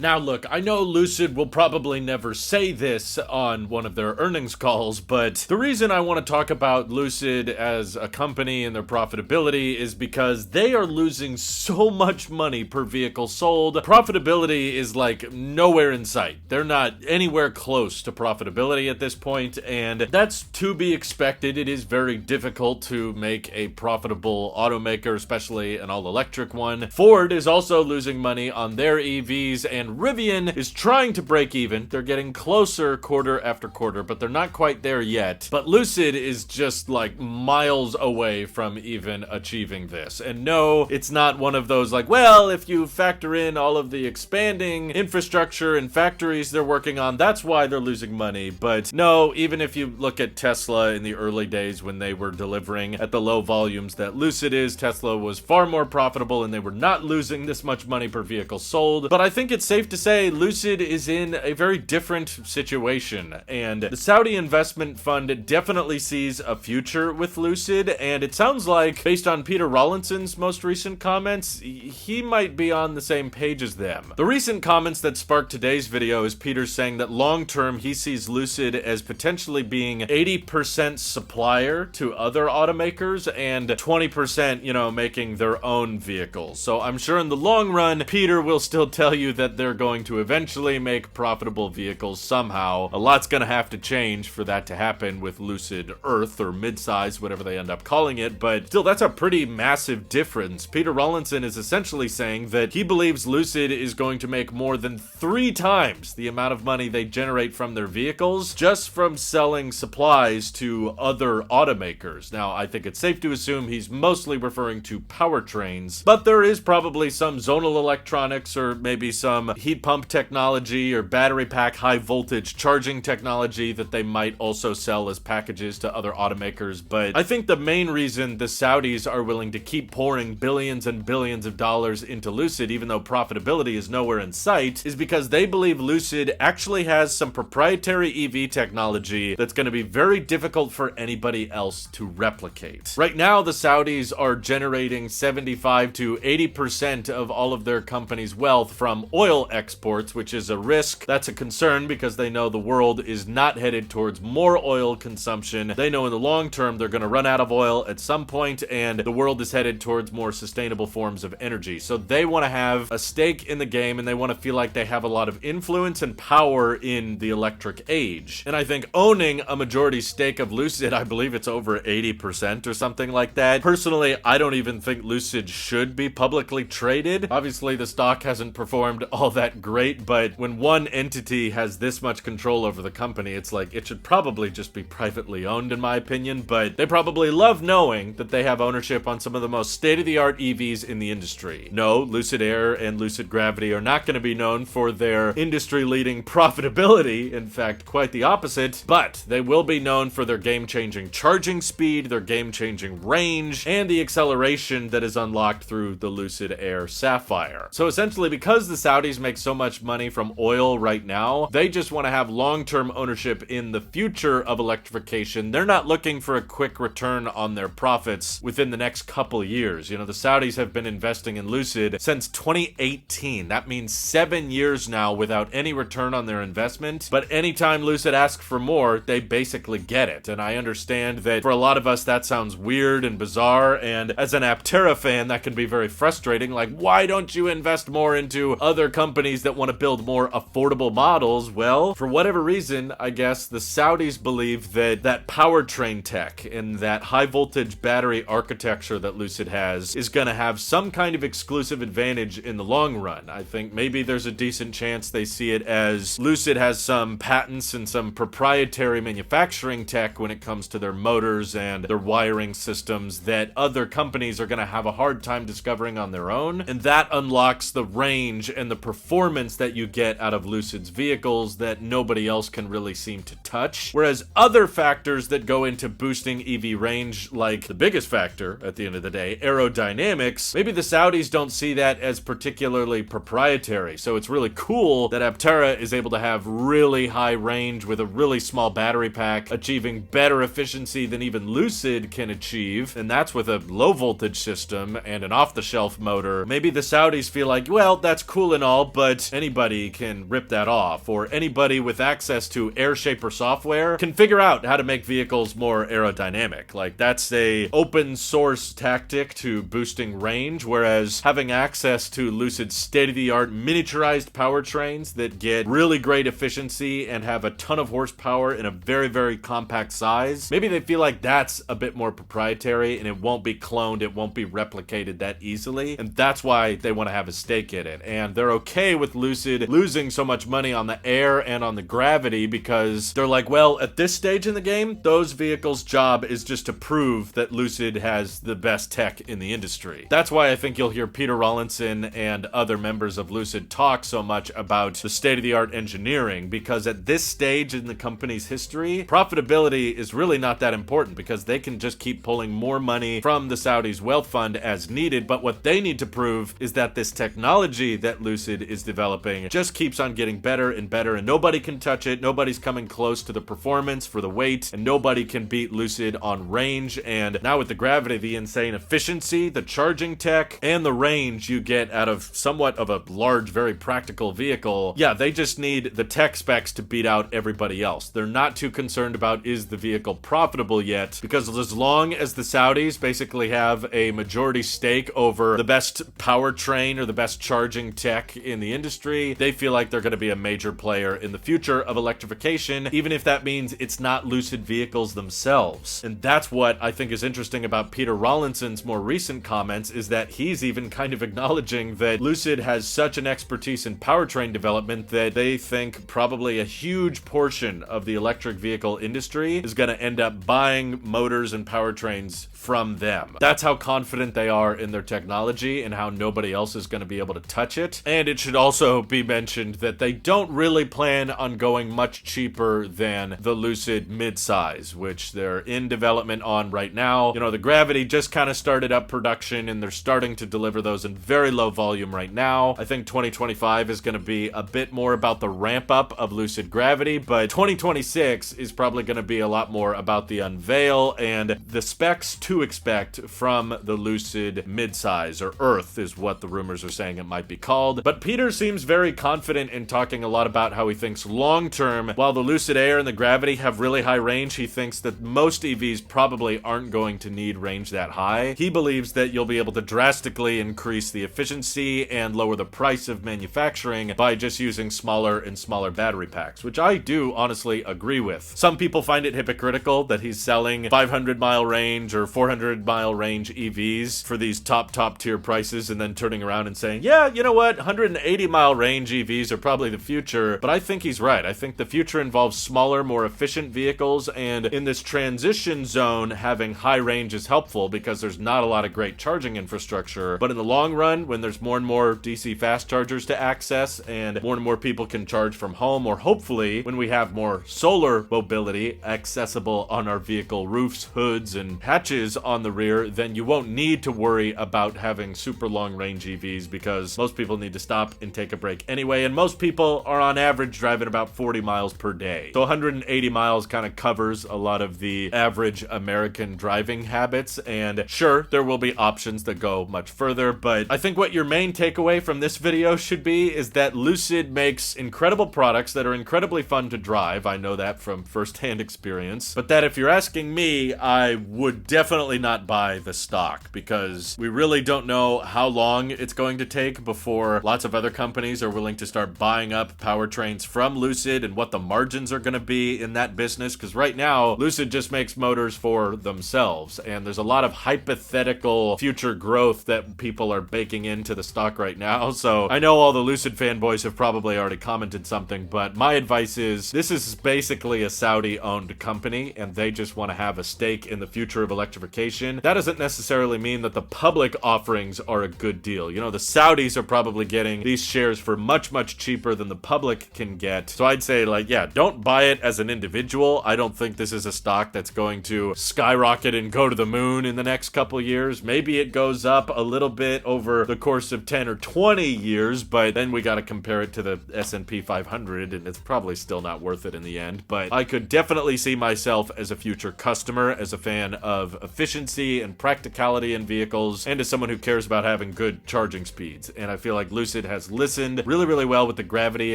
Now look, I know Lucid will probably never say this on one of their earnings calls, but the reason I want to talk about Lucid as a company and their profitability is because they are losing so much money per vehicle sold. Profitability is like nowhere in sight. They're not anywhere close to profitability at this point, and that's to be expected. It is very difficult to make a profitable automaker, especially an all-electric one. Ford is also losing money on their EVs, and Rivian is trying to break even. They're getting closer quarter after quarter, but they're not quite there yet. But Lucid is just like miles away from even achieving this. And no, it's not one of those like, well, if you factor in all of the expanding infrastructure and factories they're working on, that's why they're losing money. But no, even if you look at Tesla in the early days when they were delivering at the low volumes that Lucid is, Tesla was far more profitable and they were not losing this much money per vehicle sold. But I think it's safe to say Lucid is in a very different situation, and the Saudi investment fund definitely sees a future with Lucid, and it sounds like, based on Peter Rawlinson's most recent comments, he might be on the same page as them. The recent comments that sparked today's video is Peter saying that long-term he sees Lucid as potentially being 80% supplier to other automakers and 20%, making their own vehicles. So I'm sure in the long run, Peter will still tell you that they're going to eventually make profitable vehicles somehow. A lot's gonna have to change for that to happen with Lucid Earth or midsize, whatever they end up calling it, but still, that's a pretty massive difference. Peter Rawlinson is essentially saying that he believes Lucid is going to make more than 3 times the amount of money they generate from their vehicles just from selling supplies to other automakers. Now, I think it's safe to assume he's mostly referring to powertrains, but there is probably some zonal electronics or maybe some heat pump technology or battery pack high voltage charging technology that they might also sell as packages to other automakers. But I think the main reason the Saudis are willing to keep pouring billions and billions of dollars into Lucid, even though profitability is nowhere in sight, is because they believe Lucid actually has some proprietary EV technology that's going to be very difficult for anybody else to replicate. Right now, the Saudis are generating 75 to 80% of all of their company's wealth from oil exports, which is a risk. That's a concern because they know the world is not headed towards more oil consumption. They know in the long term they're going to run out of oil at some point, and the world is headed towards more sustainable forms of energy. So they want to have a stake in the game, and they want to feel like they have a lot of influence and power in the electric age. And I think owning a majority stake of Lucid, I believe it's over 80% or something like that. Personally, I don't even think Lucid should be publicly traded. Obviously, the stock hasn't performed all that great, but when one entity has this much control over the company, it's like it should probably just be privately owned, in my opinion. But they probably love knowing that they have ownership on some of the most state-of-the-art EVs in the industry. No, Lucid Air and Lucid Gravity are not going to be known for their industry-leading profitability. In fact, quite the opposite. But they will be known for their game-changing charging speed, their game-changing range, and the acceleration that is unlocked through the Lucid Air Sapphire. So essentially, because the Saudis make so much money from oil right now, they just want to have long-term ownership in the future of electrification. They're not looking for a quick return on their profits within the next couple years. The Saudis have been investing in Lucid since 2018. That means 7 years now without any return on their investment. But anytime Lucid asks for more, they basically get it. And I understand that for a lot of us, that sounds weird and bizarre. And as an Aptera fan, that can be very frustrating. Like, why don't you invest more into other companies that want to build more affordable models? Well, for whatever reason, I guess the Saudis believe that that powertrain tech and that high voltage battery architecture that Lucid has is going to have some kind of exclusive advantage in the long run. I think maybe there's a decent chance they see it as Lucid has some patents and some proprietary manufacturing tech when it comes to their motors and their wiring systems that other companies are going to have a hard time discovering on their own. And that unlocks the range and the performance that you get out of Lucid's vehicles that nobody else can really seem to touch. Whereas other factors that go into boosting EV range, like the biggest factor at the end of the day, aerodynamics, maybe the Saudis don't see that as particularly proprietary. So it's really cool that Aptera is able to have really high range with a really small battery pack, achieving better efficiency than even Lucid can achieve. And that's with a low voltage system and an off-the-shelf motor. Maybe the Saudis feel like, well, that's cool and all, but anybody can rip that off, or anybody with access to AirShaper software can figure out how to make vehicles more aerodynamic. Like, that's a open source tactic to boosting range, whereas having access to Lucid's state-of-the-art miniaturized powertrains that get really great efficiency and have a ton of horsepower in a very, very compact size, maybe they feel like that's a bit more proprietary and it won't be cloned, it won't be replicated that easily, and that's why they want to have a stake in it. And they're okay with Lucid losing so much money on the Air and on the Gravity because they're like, well, at this stage in the game, those vehicles' job is just to prove that Lucid has the best tech in the industry. That's why I think you'll hear Peter Rawlinson and other members of Lucid talk so much about the state-of-the-art engineering, because at this stage in the company's history, profitability is really not that important because they can just keep pulling more money from the Saudis' wealth fund as needed. But what they need to prove is that this technology that Lucid is developing just keeps on getting better and better, and nobody can touch it. Nobody's coming close to the performance for the weight, and nobody can beat Lucid on range. And now with the Gravity, the insane efficiency, the charging tech, and the range you get out of somewhat of a large, very practical vehicle, yeah, they just need the tech specs to beat out everybody else. They're not too concerned about is the vehicle profitable yet, because as long as the Saudis basically have a majority stake over the best powertrain or the best charging tech in the industry, they feel like they're going to be a major player in the future of electrification, even if that means it's not Lucid vehicles themselves. And that's what I think is interesting about Peter Rawlinson's more recent comments, is that he's even kind of acknowledging that Lucid has such an expertise in powertrain development that they think probably a huge portion of the electric vehicle industry is going to end up buying motors and powertrains from them. That's how confident they are in their technology and how nobody else is going to be able to touch it. And it should also be mentioned that they don't really plan on going much cheaper than the Lucid midsize, which they're in development on right now. You know, the Gravity just kind of started up production and they're starting to deliver those in very low volume right now. I think 2025 is going to be a bit more about the ramp up of Lucid Gravity, but 2026 is probably going to be a lot more about the unveil and the specs to expect from the Lucid midsize, or Earth is what the rumors are saying it might be called. But Peter seems very confident in talking a lot about how he thinks long term, while the Lucid Air and the Gravity have really high range, he thinks that most EVs probably aren't going to need range that high. He believes that you'll be able to drastically increase the efficiency and lower the price of manufacturing by just using smaller and smaller battery packs, which I do honestly agree with. Some people find it hypocritical that he's selling 500-mile range or 400-mile range EVs for these top tier prices and then turning around and saying, yeah, you know what, 180-mile range EVs are probably the future. But I think he's right. I think the future involves smaller, more efficient vehicles, and in this transition zone, having high range is helpful because there's not a lot of great charging infrastructure. But in the long run, when there's more and more DC fast chargers to access and more people can charge from home, or hopefully when we have more solar mobility accessible on our vehicle roofs, hoods, and hatches on the rear, then you won't need to worry about having super long range EVs because most people need to stop and take a break anyway, and most people are on average driving about 40 miles per day. So 180 miles kind of covers a lot of the average American driving habits, and sure, there will be options that go much further, but I think what your main takeaway from this video should be is that Lucid makes incredible products that are incredibly fun to drive. I know that from firsthand experience, but that if you're asking me, I would definitely not buy the stock because we really don't know how long it's going to take before lots of other companies are willing to start buying up powertrains from Lucid and what the margins are going to be in that business, because right now Lucid just makes motors for themselves and there's a lot of hypothetical future growth that people are baking into the stock right now. So I know all the Lucid fanboys have probably already commented something, but my advice is this is basically a Saudi owned company and they just want to have a stake in the future of electrification. That doesn't necessarily mean that the public offerings are a good deal. You know, the Saudis are probably getting these shares for much cheaper than the public can get. So I'd say, like, yeah, don't buy it as an individual. I don't think this is a stock that's going to skyrocket and go to the moon in the next couple years. Maybe it goes up a little bit over the course of 10 or 20 years, but then we got to compare it to the S&P 500 and it's probably still not worth it in the end. But I could definitely see myself as a future customer, as a fan of efficiency and practicality in vehicles, and as someone who cares about having good charging speeds. And I feel like Lucid has has listened really, really well with the Gravity,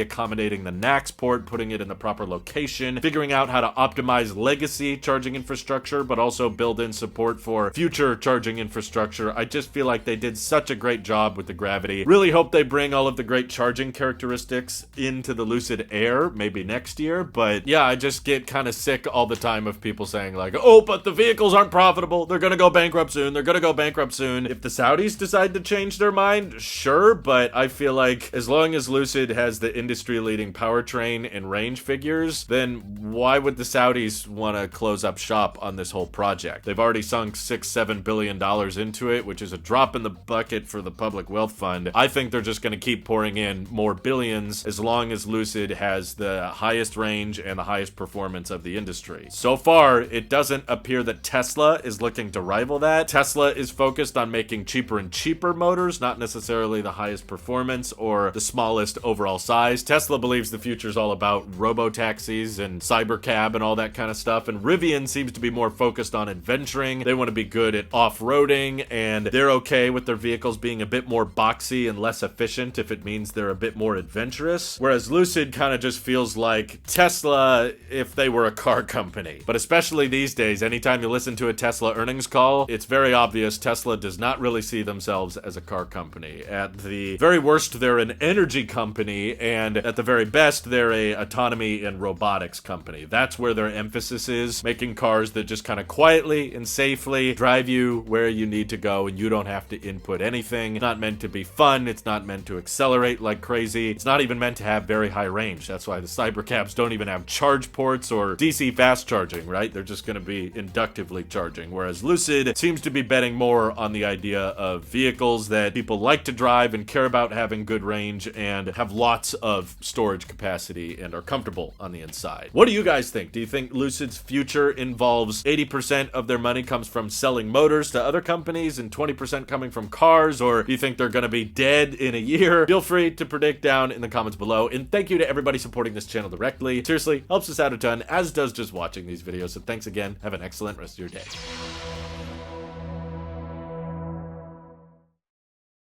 accommodating the NACS port, putting it in the proper location, figuring out how to optimize legacy charging infrastructure, but also build in support for future charging infrastructure. I just feel like they did such a great job with the Gravity. Really hope they bring all of the great charging characteristics into the Lucid Air, maybe next year. But yeah, I just get kind of sick all the time of people saying like, oh, but the vehicles aren't profitable. They're gonna go bankrupt soon. They're gonna go bankrupt soon. If the Saudis decide to change their mind, sure, but I feel like as long as Lucid has the industry-leading powertrain and range figures, then why would the Saudis want to close up shop on this whole project? They've already sunk $6-7 billion into it, which is a drop in the bucket for the public wealth fund. I think they're just going to keep pouring in more billions as long as Lucid has the highest range and the highest performance of the industry. So far, it doesn't appear that Tesla is looking to rival that. Tesla is focused on making cheaper and cheaper motors, not necessarily the highest performance or the smallest overall size. Tesla believes the future is all about robo-taxis and cybercab and all that kind of stuff, and Rivian seems to be more focused on adventuring. They want to be good at off-roading, and they're okay with their vehicles being a bit more boxy and less efficient if it means they're a bit more adventurous. Whereas Lucid kind of just feels like Tesla if they were a car company. But especially these days, anytime you listen to a Tesla earnings call, it's very obvious Tesla does not really see themselves as a car company. At the very worst, they're an energy company, and at the very best, they're a autonomy and robotics company. That's where their emphasis is, making cars that just kind of quietly and safely drive you where you need to go, and you don't have to input anything. It's not meant to be fun. It's not meant to accelerate like crazy. It's not even meant to have very high range. That's why the cybercabs don't even have charge ports or DC fast charging, right? They're just going to be inductively charging, whereas Lucid seems to be betting more on the idea of vehicles that people like to drive and care about having good range and have lots of storage capacity and are comfortable on the inside. What do you guys think? Do you think Lucid's future involves 80% of their money comes from selling motors to other companies and 20% coming from cars, or do you think they're going to be dead in a year? Feel free to predict down in the comments below, and thank you to everybody supporting this channel directly. Seriously, helps us out a ton, as does just watching these videos, so thanks again. Have an excellent rest of your day.